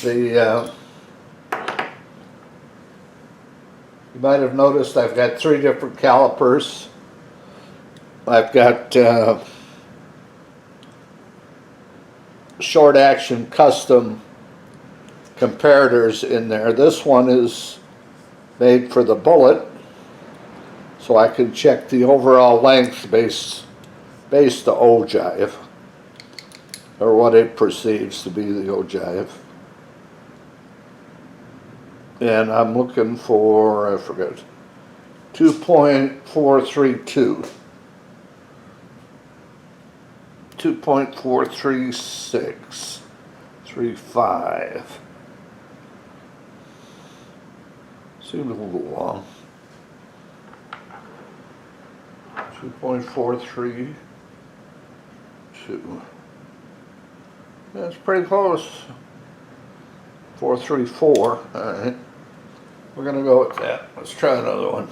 You might have noticed I've got 3 different calipers. I've got short action custom comparators in there. This one is made for the bullet, so I can check the overall length based to ogive, or what it perceives to be the ogive. And I'm looking for, I forget, 2.432. 2.43635. Seems a little long. 2.432. That's pretty close. 434. All right. We're going to go with that. Let's try another one.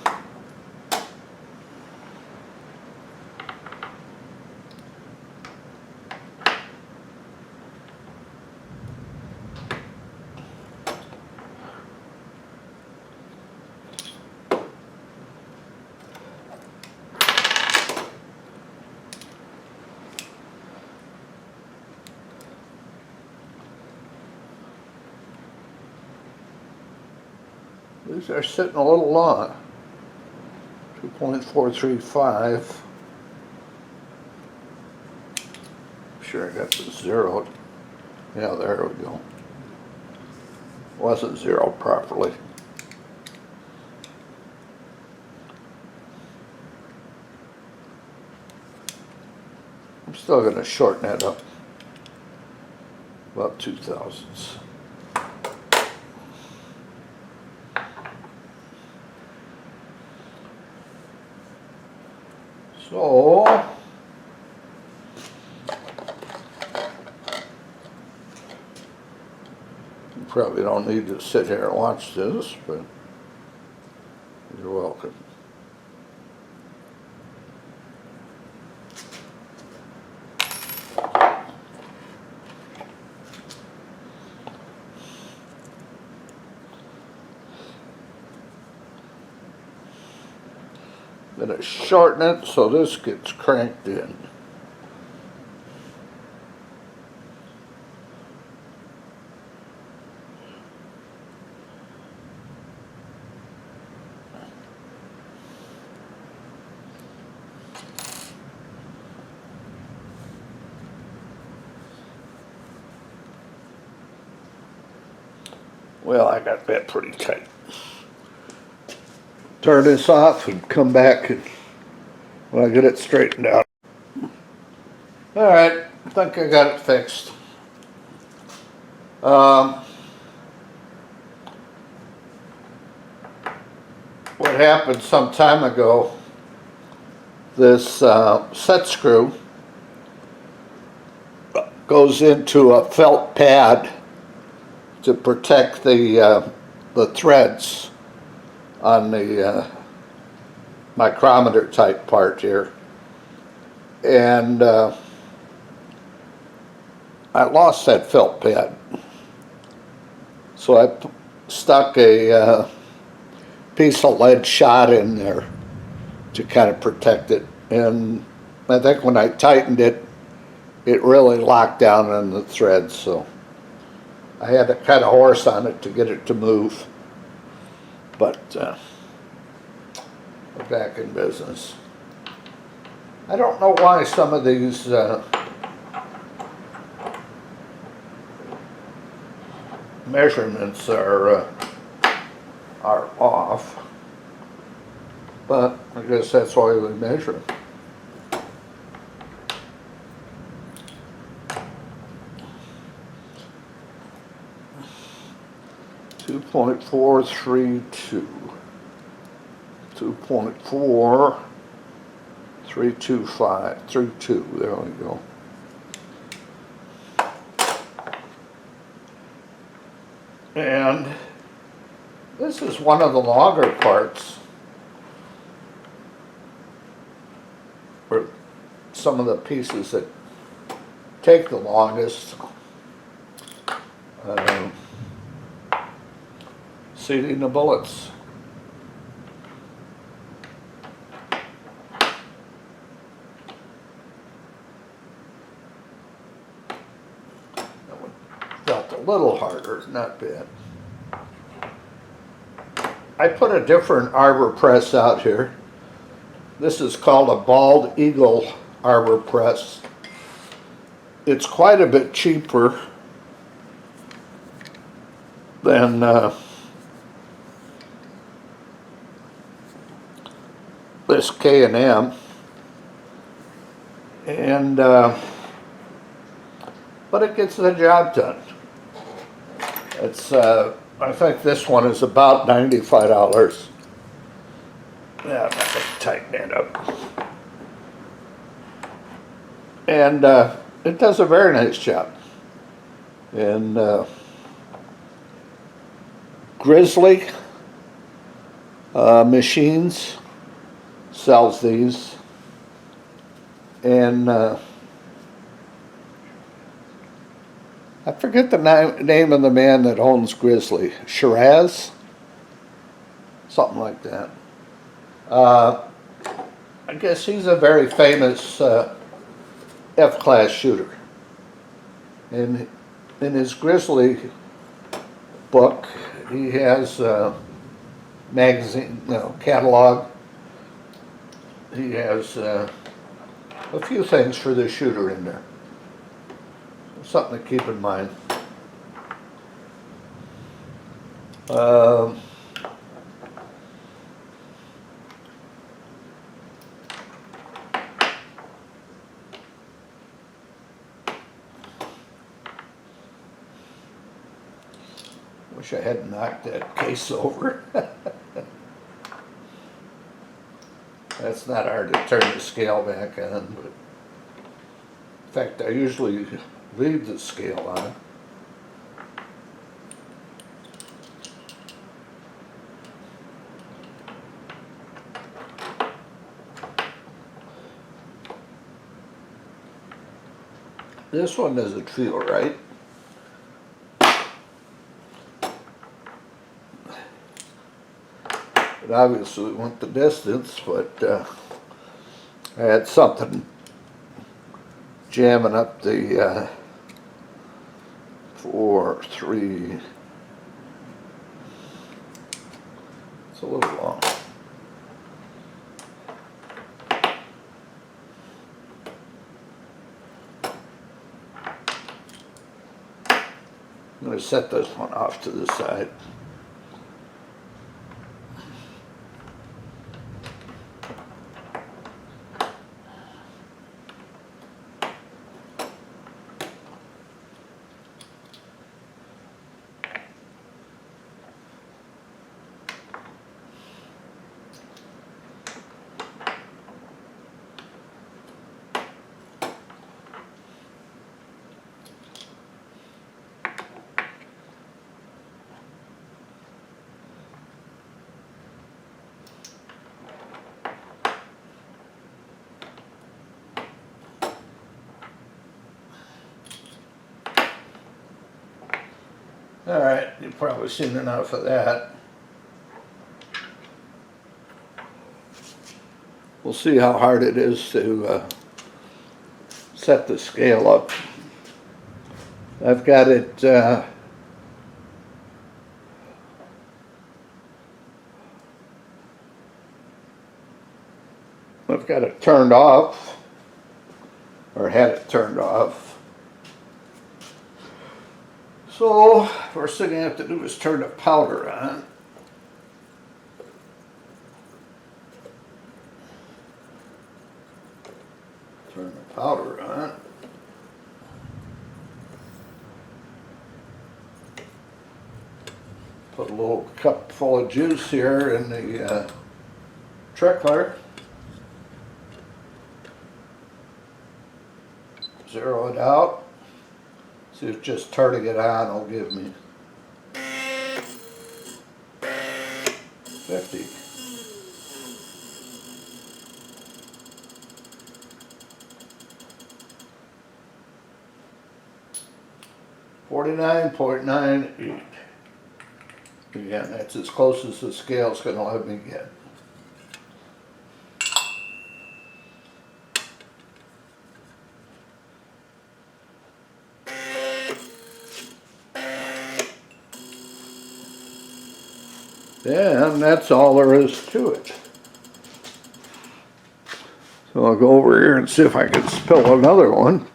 These are sitting a little long. 2.435. Sure I got this zeroed. Yeah, there we go. Wasn't zeroed properly. I'm still going to shorten that up about 2 thousandths. So, you probably don't need to sit here and watch this, but you're welcome. Gonna shorten it so this gets cranked in. Well, I got that pretty tight. Turn this off and come back and when I get it straightened out. All right, I think I got it fixed. What happened some time ago, this set screw goes into a felt pad to protect the threads on the micrometer type part here. And I lost that felt pad. So I stuck a piece of lead shot in there to kind of protect it. And I think when I tightened it, it really locked down on the threads. So I had to cut a horse on it to get it to move. But we're back in business. I don't know why some of these measurements are off, but I guess that's why we measure. Two 2.432. 2.432532. There we go. And this is one of the longer parts, or some of the pieces that take the longest. Seating the bullets. That one felt a little harder, not bad. I put a different arbor press out here. This is called a Bald Eagle arbor press. It's quite a bit cheaper than this K&M, and but it gets the job done. It's I think this one is about $95. Yeah, I'm not going to tighten that up. And it does a very nice job. And Grizzly Machines sells these, and I forget the name of the man that owns Grizzly. Shiraz? Something like that. I guess he's a very famous F-class shooter. And in his Grizzly book, he has a magazine, catalog. He has a few things for the shooter in there. Something to keep in mind. Wish I hadn't knocked that case over. That's not hard to turn the scale back on, but in fact I usually leave the scale on. This one doesn't feel right. It obviously went the distance, but I had something jamming up the 4, 3. It's a little long. I'm going to set this one off to the side. All right, you've probably seen enough of that. We'll see how hard it is to set the scale up. I've got it turned off, or had it turned off. So first thing I have to do is turn the powder on. Turn the powder on. Put a little cup full of juice here in the trickler. Zero it out. See if just turning it on will give me 50. $49.98. Again, that's as close as the scale's going to let me get. And that's all there is to it. So I'll go over here and see if I can spill another one.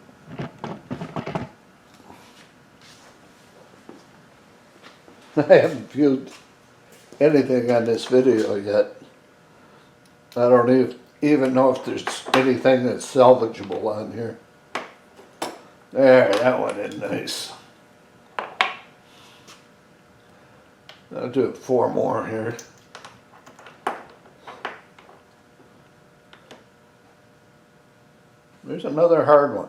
I haven't viewed anything on this video yet. I don't even know if there's anything that's salvageable on here. There, that one is nice. I'll do 4 more here. There's another hard one.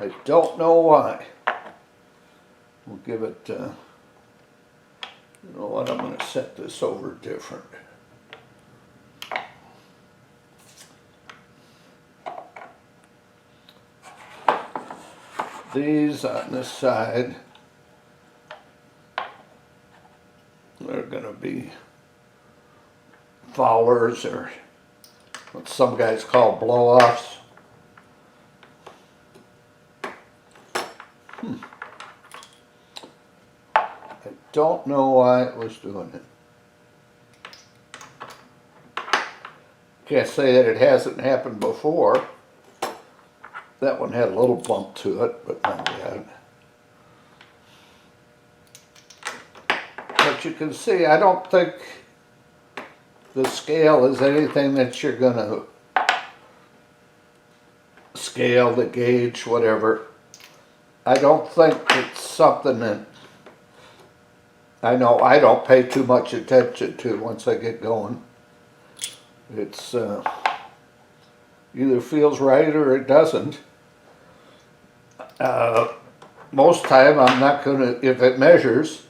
I don't know why. We'll give it, you know what, I'm going to set this over different. These on this side, they're going to be foulers, or what some guys call blow-offs. I don't know why it was doing it. Can't say that it hasn't happened before. That one had a little bump to it, but not bad. But you can see, I don't think the scale is anything that you're going to scale, the gauge, whatever. I don't think it's something that I know I don't pay too much attention to once I get going. It's either feels right or it doesn't. Most time I'm not gonna, if it measures,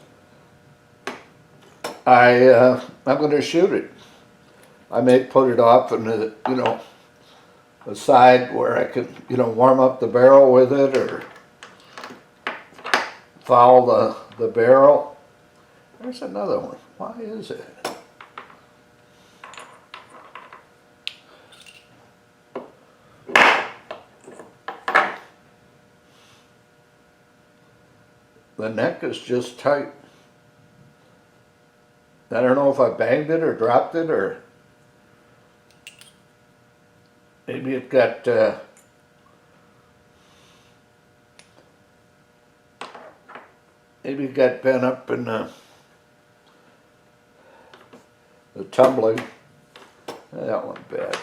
I'm gonna shoot it. I may put it off in the, you know, a side where I can, you know, warm up the barrel with it, or foul the barrel. There's another one. Why is it? The neck is just tight. I don't know if I banged it or dropped it, or maybe maybe it got bent up in the tumbling. That one bad.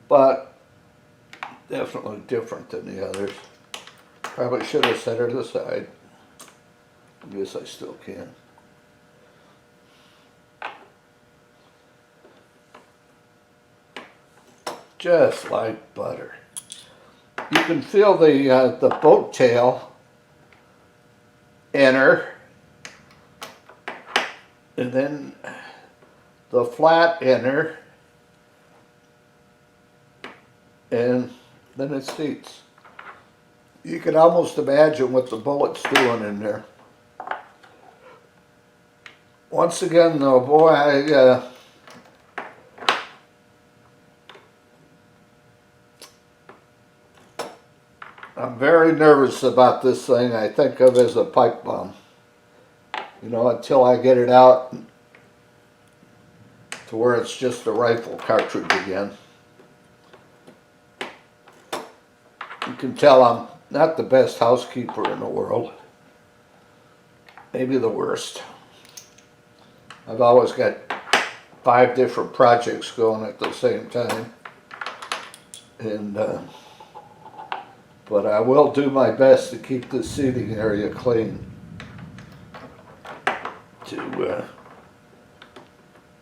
But definitely different than the others. Probably should have set her to the side. I guess I still can. Just like butter. You can feel the boat tail in her, and then the flat in her, and then it seats. You can almost imagine what the bullet's doing in there. Once again, though, boy, I'm very nervous about this thing. I think of it as a pipe bomb. You know, until I get it out to where it's just a rifle cartridge again. You can tell I'm not the best housekeeper in the world. Maybe the worst. I've always got 5 different projects going at the same time. And but I will do my best to keep the seating area clean to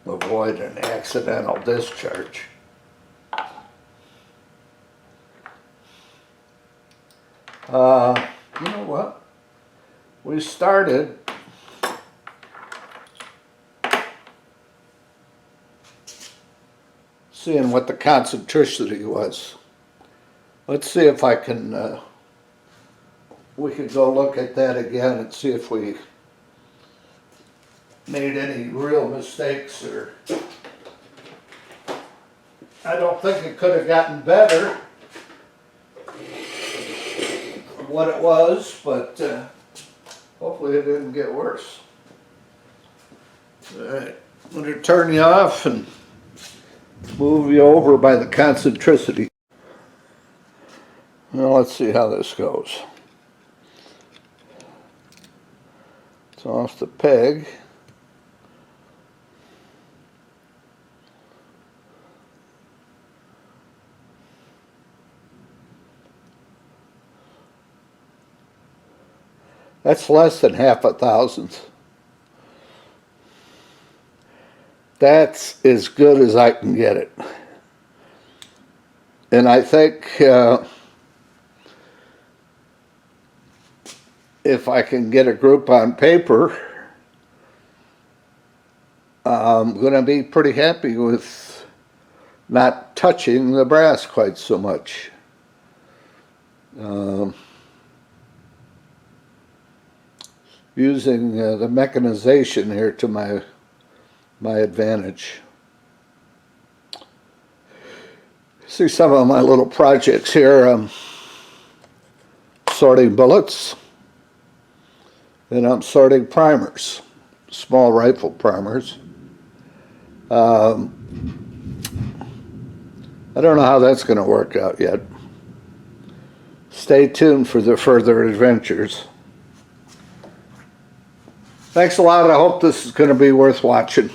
avoid an accidental discharge. You know what? We started seeing what the concentricity was. Let's see if I can, we could go look at that again and see if we made any real mistakes, or I don't think it could have gotten better from what it was, but hopefully it didn't get worse. All right, I'm going to turn you off and move you over by the concentricity. Now let's see how this goes. It's off the peg. That's less than 1/2 thousandth. That's as good as I can get it. And I think if I can get a group on paper, I'm going to be pretty happy with not touching the brass quite so much. Using the mechanization here to my advantage. See some of my little projects here. Sorting bullets, and I'm sorting primers, small rifle primers. I don't know how that's going to work out yet. Stay tuned for the further adventures. Thanks a lot. I hope this is going to be worth watching.